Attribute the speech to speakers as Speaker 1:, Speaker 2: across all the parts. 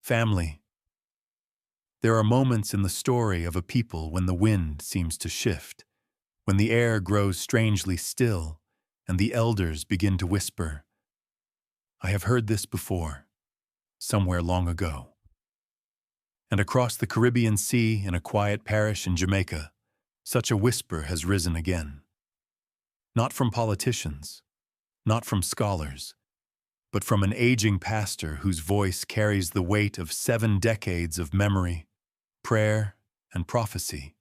Speaker 1: Family. There are moments in the story of a people when the wind seems to shift, when the air grows strangely still, and the elders begin to whisper, "I have heard this before, somewhere long ago." And across the Caribbean Sea, in a quiet parish in Jamaica, such a whisper has risen again. Not from politicians, not from scholars, but from an aging pastor whose voice carries the weight of 7 decades of memory, prayer, and prophecy.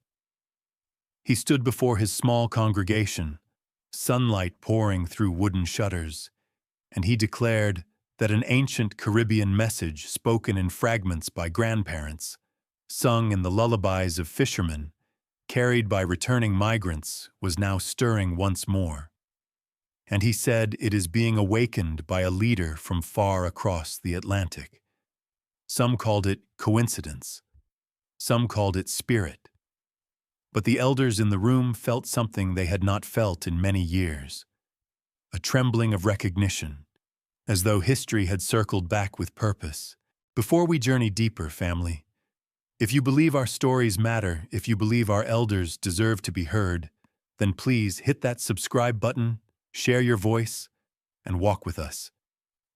Speaker 1: He stood before his small congregation, sunlight pouring through wooden shutters, and he declared that an ancient Caribbean message spoken in fragments by grandparents, sung in the lullabies of fishermen, carried by returning migrants, was now stirring once more. And he said it is being awakened by a leader from far across the Atlantic. Some called it coincidence. Some called it spirit. But the elders in the room felt something they had not felt in many years. A trembling of recognition, as though history had circled back with purpose. Before we journey deeper, family, if you believe our stories matter, if you believe our elders deserve to be heard, then please hit that subscribe button, share your voice, and walk with us.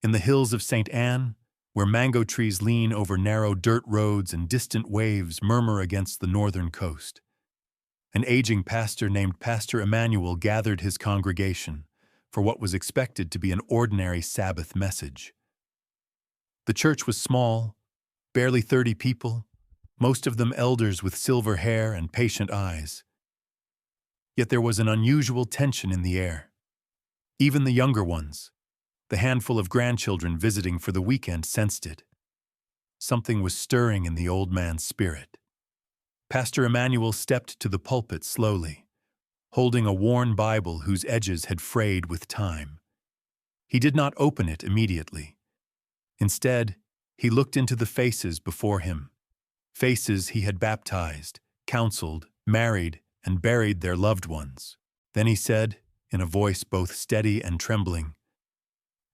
Speaker 1: In the hills of St. Anne, where mango trees lean over narrow dirt roads and distant waves murmur against the northern coast, an aging pastor named Pastor Emmanuel gathered his congregation for what was expected to be an ordinary Sabbath message. The church was small, barely 30 people, most of them elders with silver hair and patient eyes. Yet there was an unusual tension in the air. Even the younger ones, the handful of grandchildren visiting for the weekend, sensed it. Something was stirring in the old man's spirit. Pastor Emmanuel stepped to the pulpit slowly, holding a worn Bible whose edges had frayed with time. He did not open it immediately. Instead, he looked into the faces before him, faces he had baptized, counseled, married, and buried their loved ones. Then he said, in a voice both steady and trembling,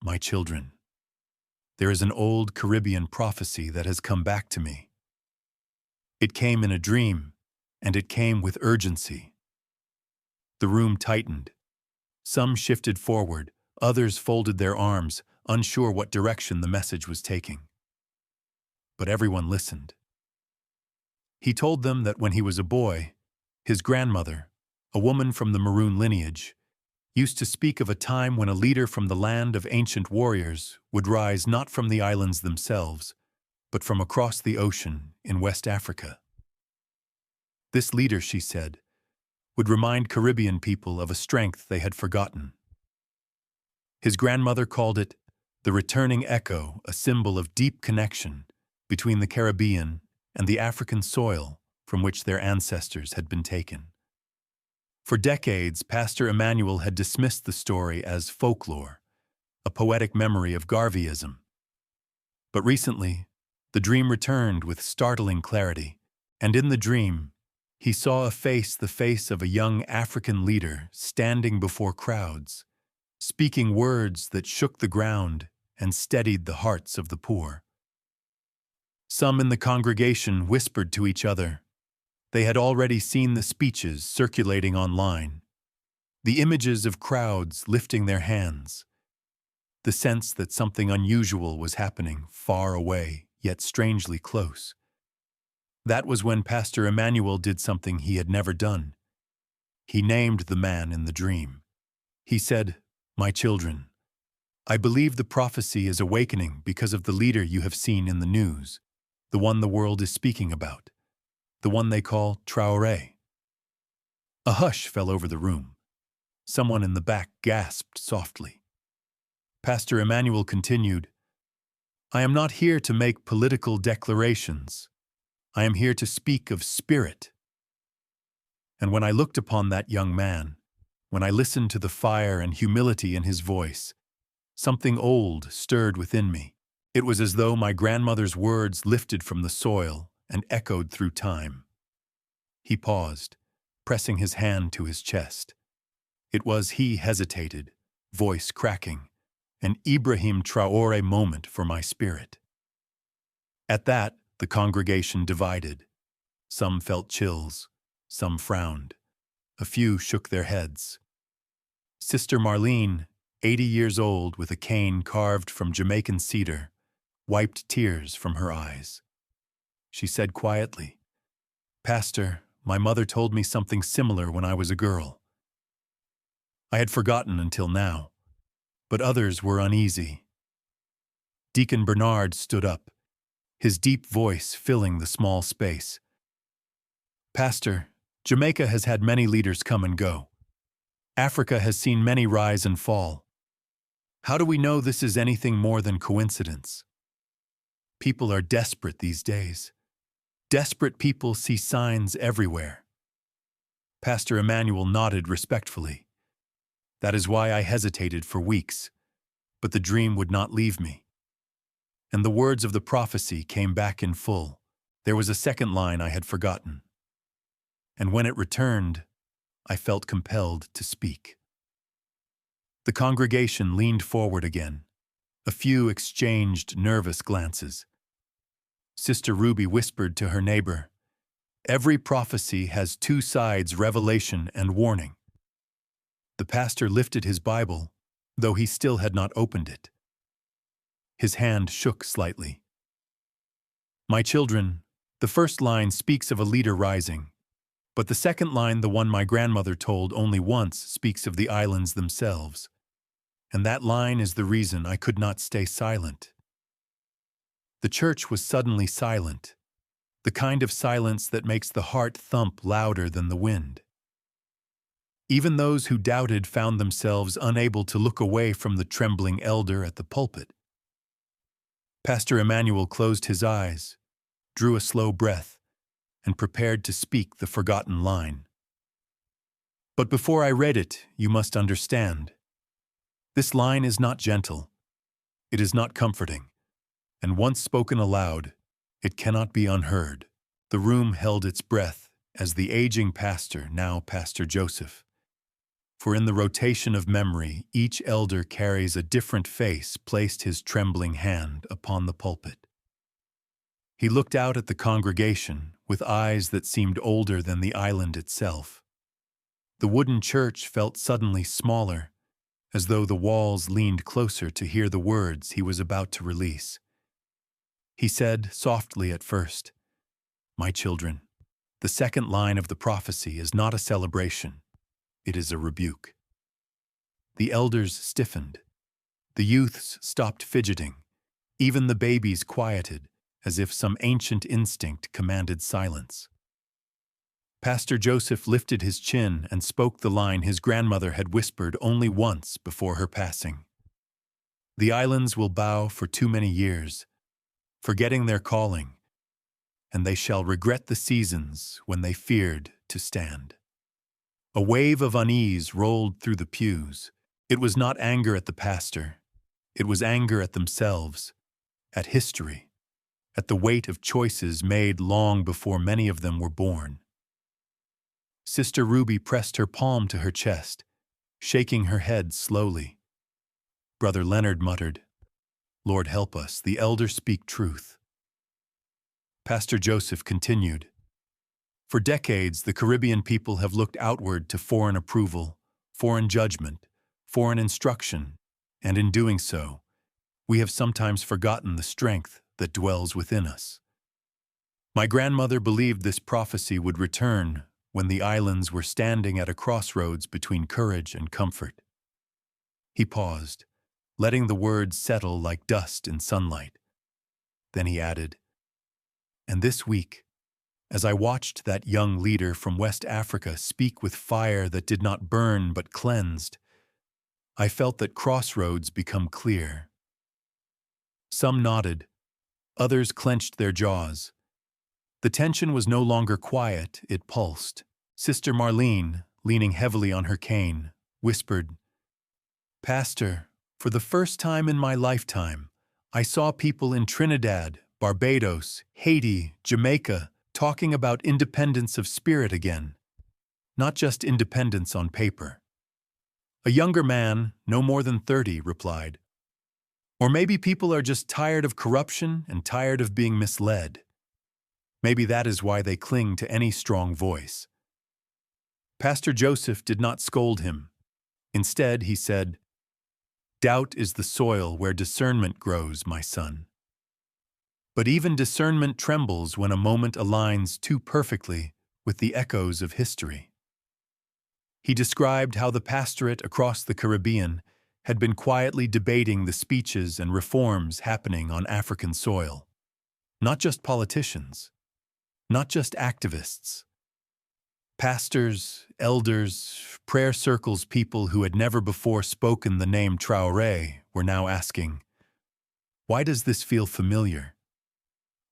Speaker 1: "My children, there is an old Caribbean prophecy that has come back to me. It came in a dream, and it came with urgency." The room tightened. Some shifted forward, others folded their arms, unsure what direction the message was taking. But everyone listened. He told them that when he was a boy, his grandmother, a woman from the Maroon lineage, used to speak of a time when a leader from the land of ancient warriors would rise not from the islands themselves, but from across the ocean in West Africa. This leader, she said, would remind Caribbean people of a strength they had forgotten. His grandmother called it the returning echo, a symbol of deep connection between the Caribbean and the African soil from which their ancestors had been taken. For decades, Pastor Emmanuel had dismissed the story as folklore, a poetic memory of Garveyism. But recently, the dream returned with startling clarity, and in the dream, he saw a face, the face of a young African leader standing before crowds, speaking words that shook the ground and steadied the hearts of the poor. Some in the congregation whispered to each other. They had already seen the speeches circulating online, the images of crowds lifting their hands, the sense that something unusual was happening far away, yet strangely close. That was when Pastor Emmanuel did something he had never done. He named the man in the dream. He said, "My children, I believe the prophecy is awakening because of the leader you have seen in the news, the one the world is speaking about, the one they call Traoré." A hush fell over the room. Someone in the back gasped softly. Pastor Emmanuel continued, "I am not here to make political declarations. I am here to speak of spirit." And when I looked upon that young man, when I listened to the fire and humility in his voice, something old stirred within me. It was as though my grandmother's words lifted from the soil and echoed through time. He paused, pressing his hand to his chest. It was, he hesitated, voice cracking, an Ibrahim Traoré moment for my spirit. At that, the congregation divided. Some felt chills, some frowned. A few shook their heads. Sister Marlene, 80 years old with a cane carved from Jamaican cedar, wiped tears from her eyes. She said quietly, "Pastor, my mother told me something similar when I was a girl. I had forgotten until now, but others were uneasy." Deacon Bernard stood up, his deep voice filling the small space. "Pastor, Jamaica has had many leaders come and go. Africa has seen many rise and fall. How do we know this is anything more than coincidence? People are desperate these days. Desperate people see signs everywhere." Pastor Emmanuel nodded respectfully. "That is why I hesitated for weeks, but the dream would not leave me. And the words of the prophecy came back in full. There was a second line I had forgotten. And when it returned, I felt compelled to speak." The congregation leaned forward again. A few exchanged nervous glances. Sister Ruby whispered to her neighbor, "Every prophecy has two sides, revelation and warning." The pastor lifted his Bible, though he still had not opened it. His hand shook slightly. "My children, the first line speaks of a leader rising, but the second line, the one my grandmother told only once, speaks of the islands themselves. And that line is the reason I could not stay silent." The church was suddenly silent, the kind of silence that makes the heart thump louder than the wind. Even those who doubted found themselves unable to look away from the trembling elder at the pulpit. Pastor Emmanuel closed his eyes, drew a slow breath, and prepared to speak the forgotten line. "But before I read it, you must understand. This line is not gentle. It is not comforting. And once spoken aloud, it cannot be unheard." The room held its breath as the aging pastor, now Pastor Joseph. For in the rotation of memory, each elder carries a different face, placed his trembling hand upon the pulpit. He looked out at the congregation with eyes that seemed older than the island itself. The wooden church felt suddenly smaller, as though the walls leaned closer to hear the words he was about to release. He said softly at first, "My children, the second line of the prophecy is not a celebration. It is a rebuke." The elders stiffened. The youths stopped fidgeting. Even the babies quieted, as if some ancient instinct commanded silence. Pastor Joseph lifted his chin and spoke the line his grandmother had whispered only once before her passing. "The islands will bow for too many years, forgetting their calling, and they shall regret the seasons when they feared to stand." A wave of unease rolled through the pews. It was not anger at the pastor. It was anger at themselves, at history, at the weight of choices made long before many of them were born. Sister Ruby pressed her palm to her chest, shaking her head slowly. Brother Leonard muttered, "Lord help us, the elders speak truth." Pastor Joseph continued, "For decades, the Caribbean people have looked outward to foreign approval, foreign judgment, foreign instruction, and in doing so, we have sometimes forgotten the strength that dwells within us. My grandmother believed this prophecy would return when the islands were standing at a crossroads between courage and comfort." He paused, letting the words settle like dust in sunlight. Then he added, "And this week, as I watched that young leader from West Africa speak with fire that did not burn but cleansed, I felt that crossroads become clear." Some nodded, others clenched their jaws. The tension was no longer quiet, it pulsed. Sister Marlene, leaning heavily on her cane, whispered, "Pastor, for the first time in my lifetime, I saw people in Trinidad, Barbados, Haiti, Jamaica, talking about independence of spirit again, not just independence on paper." A younger man, no more than 30, replied, Or maybe people are just tired of corruption and tired of being misled. Maybe that is why they cling to any strong voice. Pastor Joseph did not scold him. Instead, he said, "Doubt is the soil where discernment grows, my son. But even discernment trembles when a moment aligns too perfectly with the echoes of history." He described how the pastorate across the Caribbean had been quietly debating the speeches and reforms happening on African soil. Not just politicians, not just activists. Pastors, elders, prayer circles, people who had never before spoken the name Traoré were now asking, "Why does this feel familiar?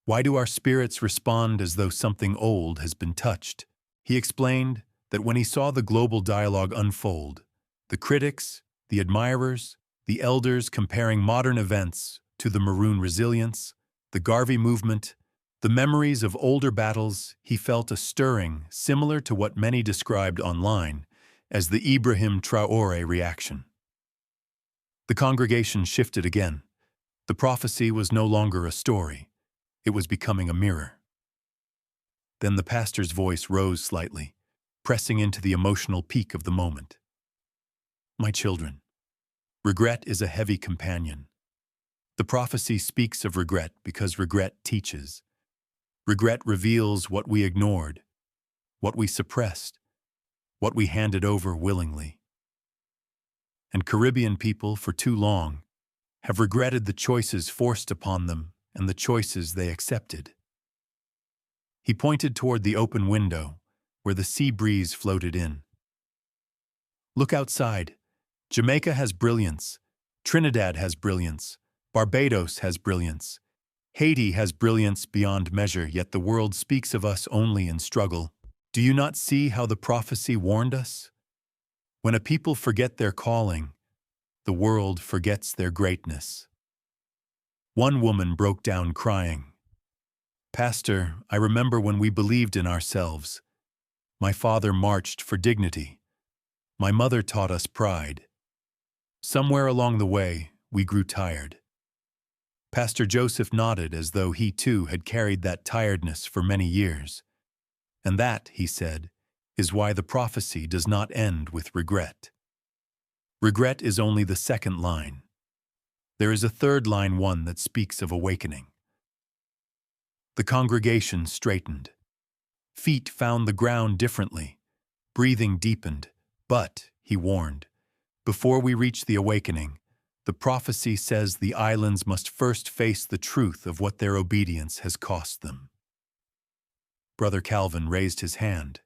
Speaker 1: Why do our spirits respond as though something old has been touched?" He explained that when he saw the global dialogue unfold, the critics, the admirers, the elders comparing modern events to the Maroon resilience, the Garvey movement, the memories of older battles, he felt a stirring similar to what many described online as the Ibrahim Traoré reaction. The congregation shifted again. The prophecy was no longer a story. It was becoming a mirror. Then the pastor's voice rose slightly, pressing into the emotional peak of the moment. "My children, regret is a heavy companion. The prophecy speaks of regret because regret teaches. Regret reveals what we ignored, what we suppressed, what we handed over willingly. And Caribbean people, for too long, have regretted the choices forced upon them and the choices they accepted." He pointed toward the open window, where the sea breeze floated in. "Look outside. Jamaica has brilliance. Trinidad has brilliance. Barbados has brilliance. Haiti has brilliance beyond measure, yet the world speaks of us only in struggle. Do you not see how the prophecy warned us? When a people forget their calling, the world forgets their greatness." One woman broke down crying. "Pastor, I remember when we believed in ourselves. My father marched for dignity. My mother taught us pride. Somewhere along the way, we grew tired." Pastor Joseph nodded as though he too had carried that tiredness for many years. "And that," he said, "is why the prophecy does not end with regret. Regret is only the second line. There is a third line, one that speaks of awakening." The congregation straightened. Feet found the ground differently. Breathing deepened. "But," he warned, "before we reach the awakening, the prophecy says the islands must first face the truth of what their obedience has cost them." Brother Calvin raised his hand.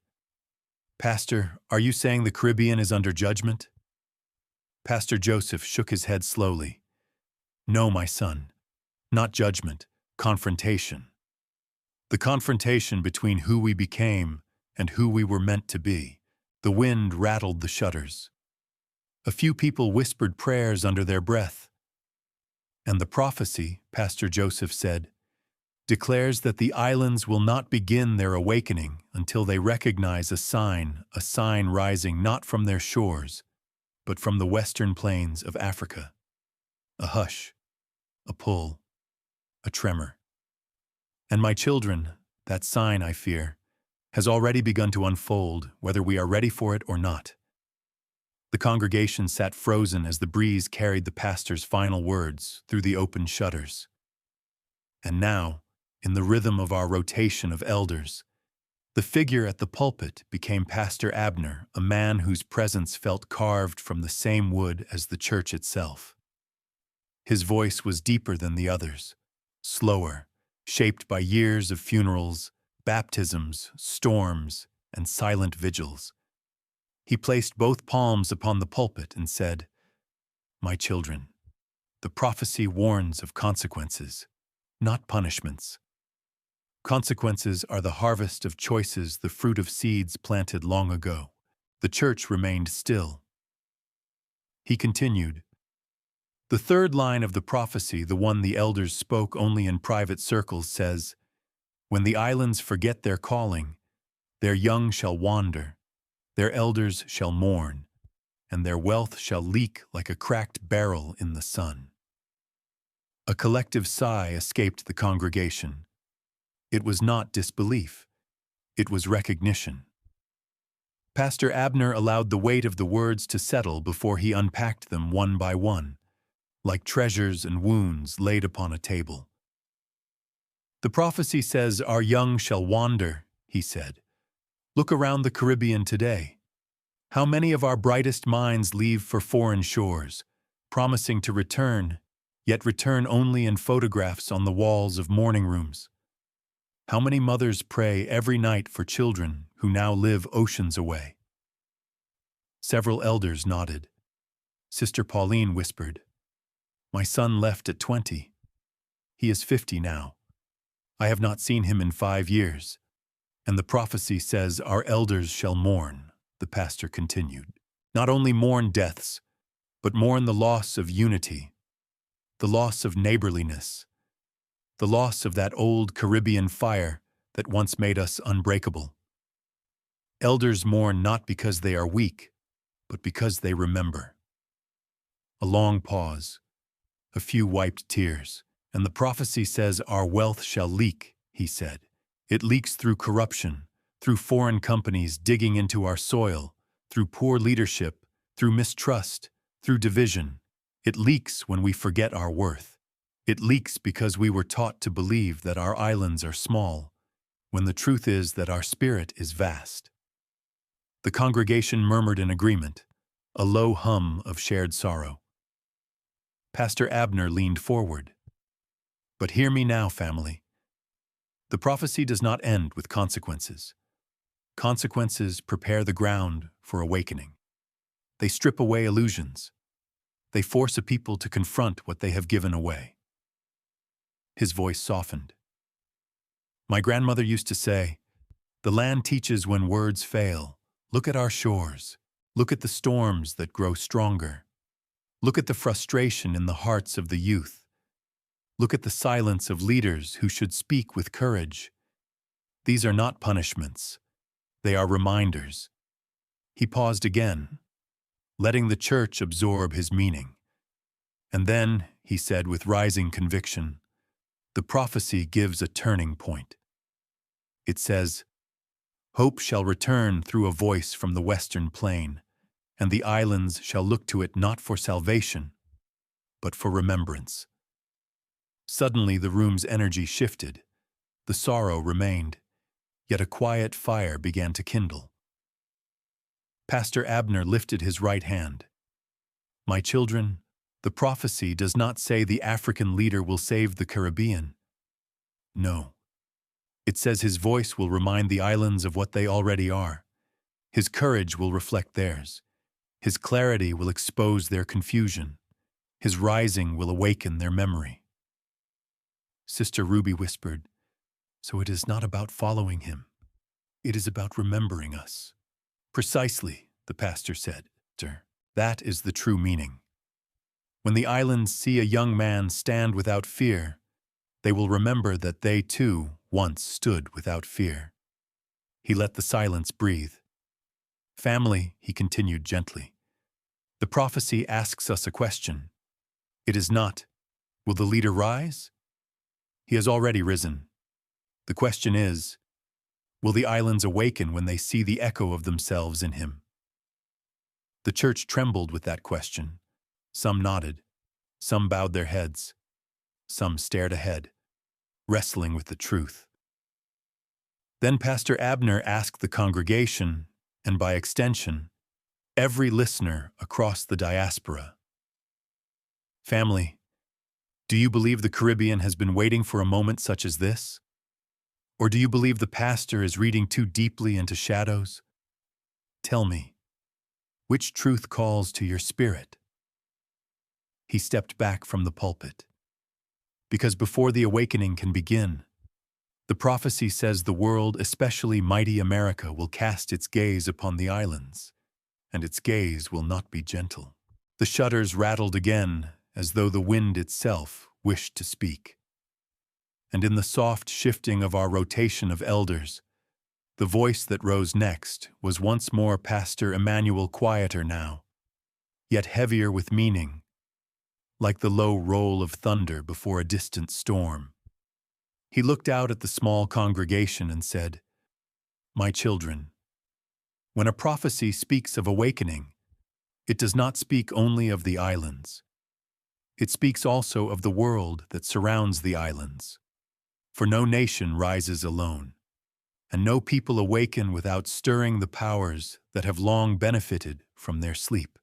Speaker 1: "Pastor, are you saying the Caribbean is under judgment?" Pastor Joseph shook his head slowly. "No, my son. Not judgment, confrontation. The confrontation between who we became and who we were meant to be." The wind rattled the shutters. A few people whispered prayers under their breath. "And the prophecy," Pastor Joseph said, "declares that the islands will not begin their awakening until they recognize a sign rising not from their shores, but from the western plains of Africa. A hush, a pull, a tremor. And my children, that sign, I fear, has already begun to unfold, whether we are ready for it or not." The congregation sat frozen as the breeze carried the pastor's final words through the open shutters. And now, in the rhythm of our rotation of elders, the figure at the pulpit became Pastor Abner, a man whose presence felt carved from the same wood as the church itself. His voice was deeper than the others, slower, shaped by years of funerals, baptisms, storms, and silent vigils. He placed both palms upon the pulpit and said, "My children, the prophecy warns of consequences, not punishments. Consequences are the harvest of choices, the fruit of seeds planted long ago." The church remained still. He continued, "The third line of the prophecy, the one the elders spoke only in private circles, says, 'When the islands forget their calling, their young shall wander, their elders shall mourn, and their wealth shall leak like a cracked barrel in the sun.'" A collective sigh escaped the congregation. It was not disbelief. It was recognition. Pastor Abner allowed the weight of the words to settle before he unpacked them one by one, like treasures and wounds laid upon a table. The prophecy says, "Our young shall wander," he said. Look around the Caribbean today. How many of our brightest minds leave for foreign shores, promising to return, yet return only in photographs on the walls of morning rooms? How many mothers pray every night for children who now live oceans away? Several elders nodded. Sister Pauline whispered, "My son left at 20. He is 50 now. I have not seen him in 5 years. And the prophecy says our elders shall mourn," the pastor continued. "Not only mourn deaths, but mourn the loss of unity, the loss of neighborliness, the loss of that old Caribbean fire that once made us unbreakable. Elders mourn not because they are weak, but because they remember." A long pause, a few wiped tears, and the prophecy says our wealth shall leak, he said. It leaks through corruption, through foreign companies digging into our soil, through poor leadership, through mistrust, through division. It leaks when we forget our worth. It leaks because we were taught to believe that our islands are small, when the truth is that our spirit is vast. The congregation murmured in agreement, a low hum of shared sorrow. Pastor Abner leaned forward. "But hear me now, family. The prophecy does not end with consequences. Consequences prepare the ground for awakening. They strip away illusions. They force a people to confront what they have given away." His voice softened. "My grandmother used to say, 'The land teaches when words fail. Look at our shores. Look at the storms that grow stronger. Look at the frustration in the hearts of the youth. Look at the silence of leaders who should speak with courage. These are not punishments. They are reminders.'" He paused again, letting the church absorb his meaning. And then, he said with rising conviction, the prophecy gives a turning point. It says, "Hope shall return through a voice from the western plain, and the islands shall look to it not for salvation, but for remembrance." Suddenly the room's energy shifted. The sorrow remained, yet a quiet fire began to kindle. Pastor Abner lifted his right hand. "My children, the prophecy does not say the African leader will save the Caribbean. No. It says his voice will remind the islands of what they already are. His courage will reflect theirs. His clarity will expose their confusion. His rising will awaken their memory." Sister Ruby whispered, "So it is not about following him. It is about remembering us." "Precisely," the pastor said. "That is the true meaning. When the islands see a young man stand without fear, they will remember that they too once stood without fear." He let the silence breathe. "Family," he continued gently, "the prophecy asks us a question. It is not, will the leader rise? He has already risen. The question is, will the islands awaken when they see the echo of themselves in him?" The church trembled with that question. Some nodded. Some bowed their heads. Some stared ahead, wrestling with the truth. Then Pastor Abner asked the congregation, and by extension, every listener across the diaspora, "Family, do you believe the Caribbean has been waiting for a moment such as this? Or do you believe the pastor is reading too deeply into shadows? Tell me, which truth calls to your spirit?" He stepped back from the pulpit. Because before the awakening can begin, the prophecy says the world, especially mighty America, will cast its gaze upon the islands, and its gaze will not be gentle. The shutters rattled again, as though the wind itself wished to speak. And in the soft shifting of our rotation of elders, the voice that rose next was once more Pastor Emmanuel, quieter now, yet heavier with meaning, like the low roll of thunder before a distant storm. He looked out at the small congregation and said, "My children, when a prophecy speaks of awakening, it does not speak only of the islands. It speaks also of the world that surrounds the islands. For no nation rises alone, and no people awaken without stirring the powers that have long benefited from their sleep."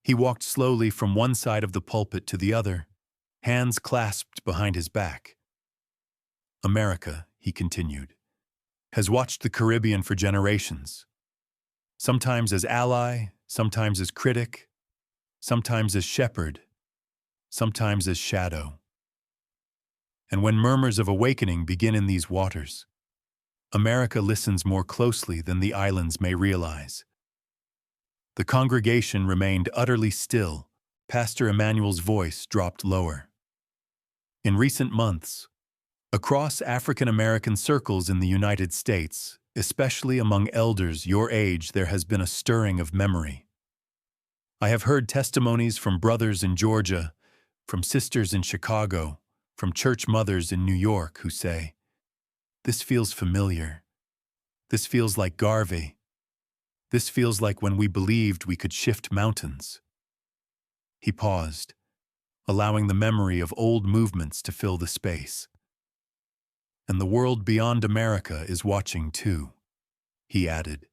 Speaker 1: He walked slowly from one side of the pulpit to the other, hands clasped behind his back. "America," he continued, "has watched the Caribbean for generations, sometimes as ally, sometimes as critic, sometimes as shepherd, sometimes as shadow. And when murmurs of awakening begin in these waters, America listens more closely than the islands may realize." The congregation remained utterly still. Pastor Emmanuel's voice dropped lower. "In recent months, across African American circles in the United States, especially among elders your age, there has been a stirring of memory. I have heard testimonies from brothers in Georgia, from sisters in Chicago, from church mothers in New York who say, 'This feels familiar. This feels like Garvey. This feels like when we believed we could shift mountains.'" He paused, allowing the memory of old movements to fill the space. "And the world beyond America is watching too," he added.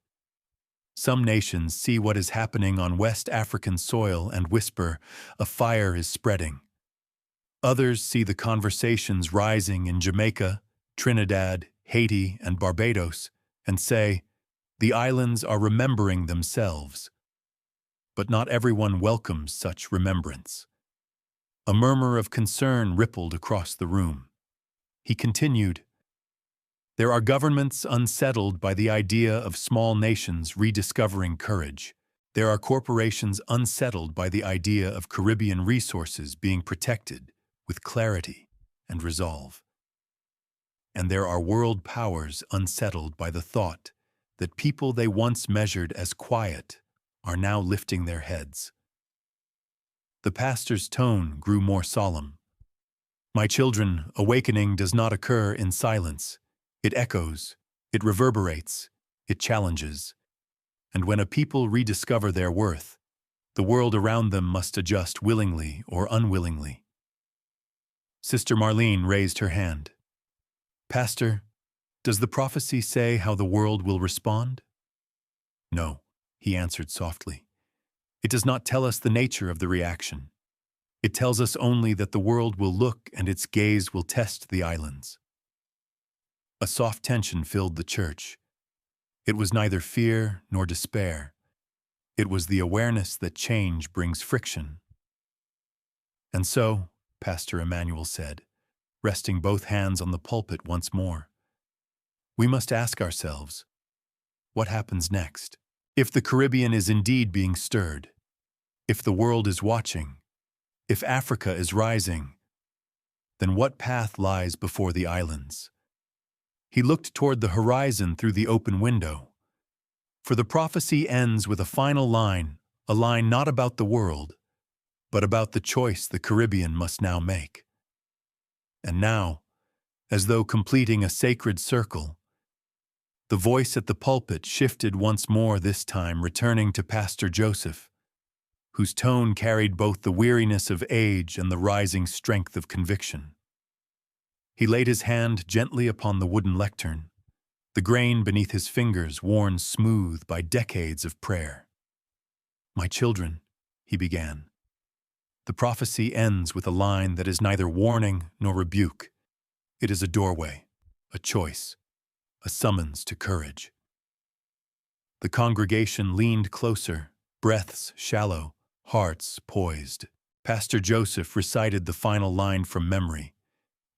Speaker 1: "Some nations see what is happening on West African soil and whisper, 'A fire is spreading.' Others see the conversations rising in Jamaica, Trinidad, Haiti, and Barbados, and say, 'The islands are remembering themselves.' But not everyone welcomes such remembrance." A murmur of concern rippled across the room. He continued, "There are governments unsettled by the idea of small nations rediscovering courage. There are corporations unsettled by the idea of Caribbean resources being protected with clarity and resolve. And there are world powers unsettled by the thought that people they once measured as quiet are now lifting their heads." The pastor's tone grew more solemn. "My children, awakening does not occur in silence. It echoes, it reverberates, it challenges. And when a people rediscover their worth, the world around them must adjust willingly or unwillingly." Sister Marlene raised her hand. "Pastor, does the prophecy say how the world will respond?" "No," he answered softly. "It does not tell us the nature of the reaction. It tells us only that the world will look and its gaze will test the islands." A soft tension filled the church. It was neither fear nor despair. It was the awareness that change brings friction. "And so," Pastor Emmanuel said, resting both hands on the pulpit once more, "we must ask ourselves, what happens next? If the Caribbean is indeed being stirred, if the world is watching, if Africa is rising, then what path lies before the islands?" He looked toward the horizon through the open window. For the prophecy ends with a final line, a line not about the world, but about the choice the Caribbean must now make. And now, as though completing a sacred circle, the voice at the pulpit shifted once more, this time returning to Pastor Joseph, whose tone carried both the weariness of age and the rising strength of conviction. He laid his hand gently upon the wooden lectern, the grain beneath his fingers worn smooth by decades of prayer. "My children," he began, "the prophecy ends with a line that is neither warning nor rebuke. It is a doorway, a choice, a summons to courage." The congregation leaned closer, breaths shallow, hearts poised. Pastor Joseph recited the final line from memory,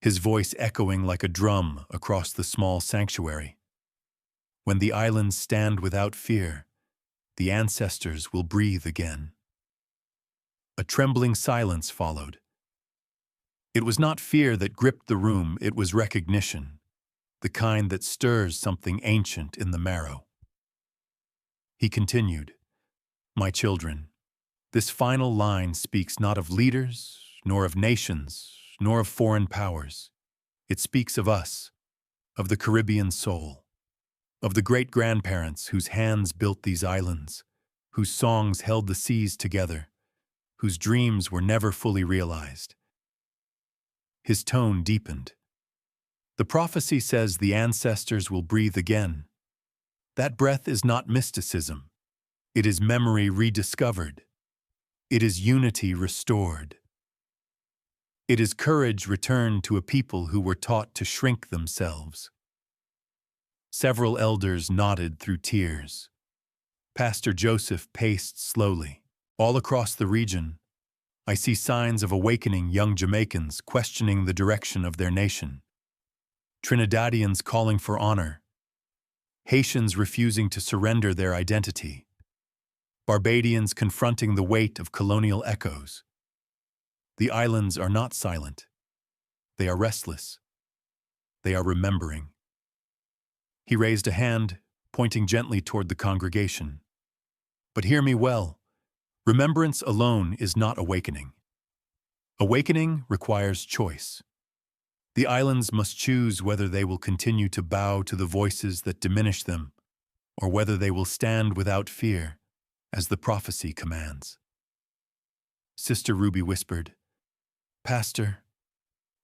Speaker 1: his voice echoing like a drum across the small sanctuary. "When the islands stand without fear, the ancestors will breathe again." A trembling silence followed. It was not fear that gripped the room, it was recognition, the kind that stirs something ancient in the marrow. He continued, "My children, This final line speaks not of leaders, nor of nations, nor of foreign powers. It speaks of us, of the Caribbean soul, of the great-grandparents whose hands built these islands, whose songs held the seas together, whose dreams were never fully realized. His tone deepened. The prophecy says the ancestors will breathe again. That breath is not mysticism. It is memory rediscovered. It is unity restored. It is courage returned to a people who were taught to shrink themselves. Several elders nodded through tears. Pastor Joseph paced slowly. All across the region, I see signs of awakening young Jamaicans questioning the direction of their nation. Trinidadians calling for honor. Haitians refusing to surrender their identity. Barbadians confronting the weight of colonial echoes. The islands are not silent. They are restless. They are remembering. He raised a hand, pointing gently toward the congregation. But hear me well. Remembrance alone is not awakening. Awakening requires choice. The islands must choose whether they will continue to bow to the voices that diminish them, or whether they will stand without fear, as the prophecy commands. Sister Ruby whispered, "Pastor,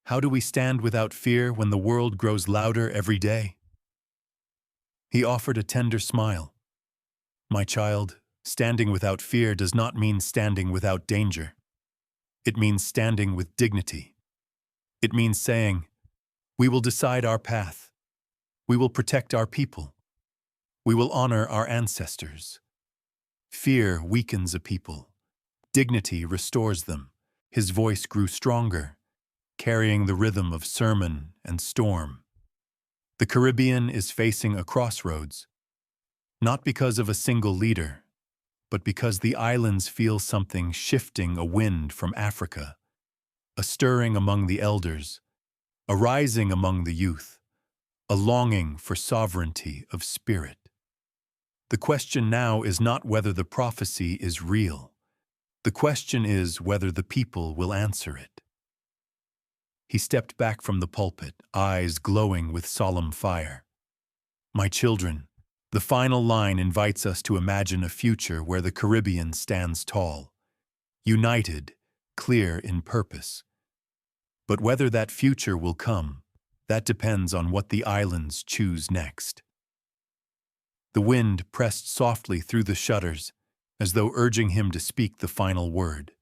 Speaker 1: how do we stand without fear when the world grows louder every day?" He offered a tender smile. "My child, standing without fear does not mean standing without danger. It means standing with dignity. It means saying, we will decide our path. We will protect our people. We will honor our ancestors. Fear weakens a people. Dignity restores them." His voice grew stronger, carrying the rhythm of sermon and storm. The Caribbean is facing a crossroads, not because of a single leader, but because the islands feel something shifting, a wind from Africa, a stirring among the elders, a rising among the youth, a longing for sovereignty of spirit. The question now is not whether the prophecy is real. The question is whether the people will answer it. He stepped back from the pulpit, eyes glowing with solemn fire. "My children, the final line invites us to imagine a future where the Caribbean stands tall, united, clear in purpose. But whether that future will come, that depends on what the islands choose next." The wind pressed softly through the shutters, as though urging him to speak the final word.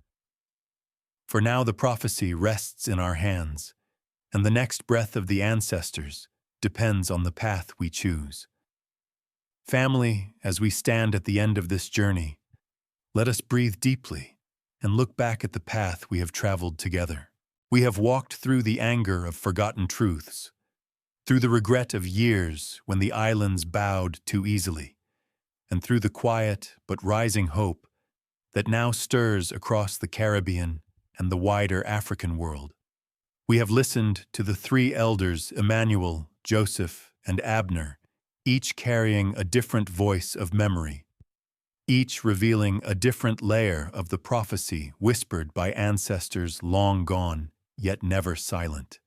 Speaker 1: For now the prophecy rests in our hands, and the next breath of the ancestors depends on the path we choose. Family, as we stand at the end of this journey, let us breathe deeply and look back at the path we have traveled together. We have walked through the anger of forgotten truths, through the regret of years when the islands bowed too easily, and through the quiet but rising hope that now stirs across the Caribbean and the wider African world. We have listened to the three elders, Emmanuel, Joseph, and Abner, each carrying a different voice of memory, each revealing a different layer of the prophecy whispered by ancestors long gone, yet never silent.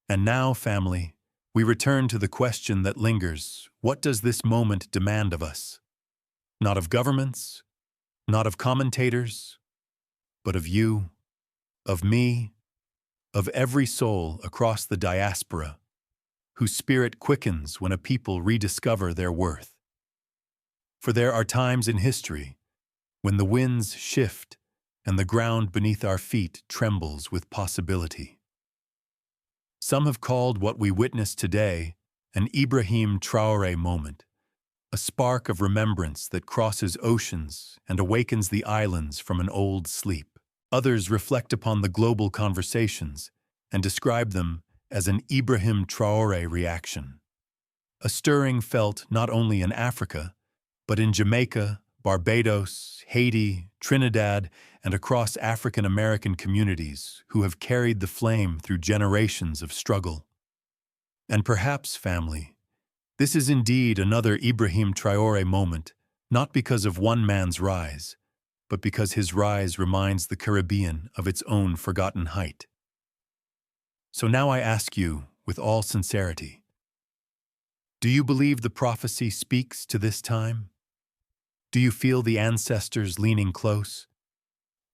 Speaker 1: And now, family, we return to the question that lingers: what does this moment demand of us? Not of governments, not of commentators, but of you, of me, of every soul across the diaspora, whose spirit quickens when a people rediscover their worth. For there are times in history when the winds shift and the ground beneath our feet trembles with possibility. Some have called what we witness today an Ibrahim Traoré moment, a spark of remembrance that crosses oceans and awakens the islands from an old sleep. Others reflect upon the global conversations and describe them as an Ibrahim Traoré reaction, a stirring felt not only in Africa, but in Jamaica, Barbados, Haiti, Trinidad, and across African American communities who have carried the flame through generations of struggle. And perhaps, family, this is indeed another Ibrahim Traoré moment, not because of one man's rise, but because his rise reminds the Caribbean of its own forgotten height. So now I ask you, with all sincerity, do you believe the prophecy speaks to this time? Do you feel the ancestors leaning close?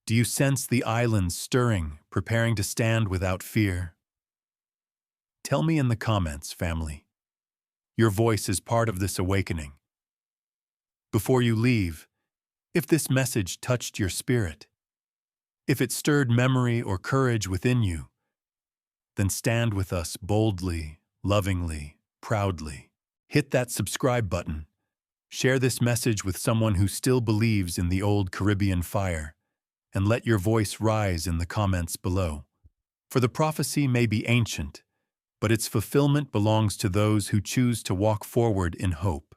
Speaker 1: Do you sense the islands stirring, preparing to stand without fear? Tell me in the comments, family. Your voice is part of this awakening. Before you leave, if this message touched your spirit, if it stirred memory or courage within you, then stand with us boldly, lovingly, proudly. Hit that subscribe button. Share this message with someone who still believes in the old Caribbean fire, and let your voice rise in the comments below. For the prophecy may be ancient, but its fulfillment belongs to those who choose to walk forward in hope.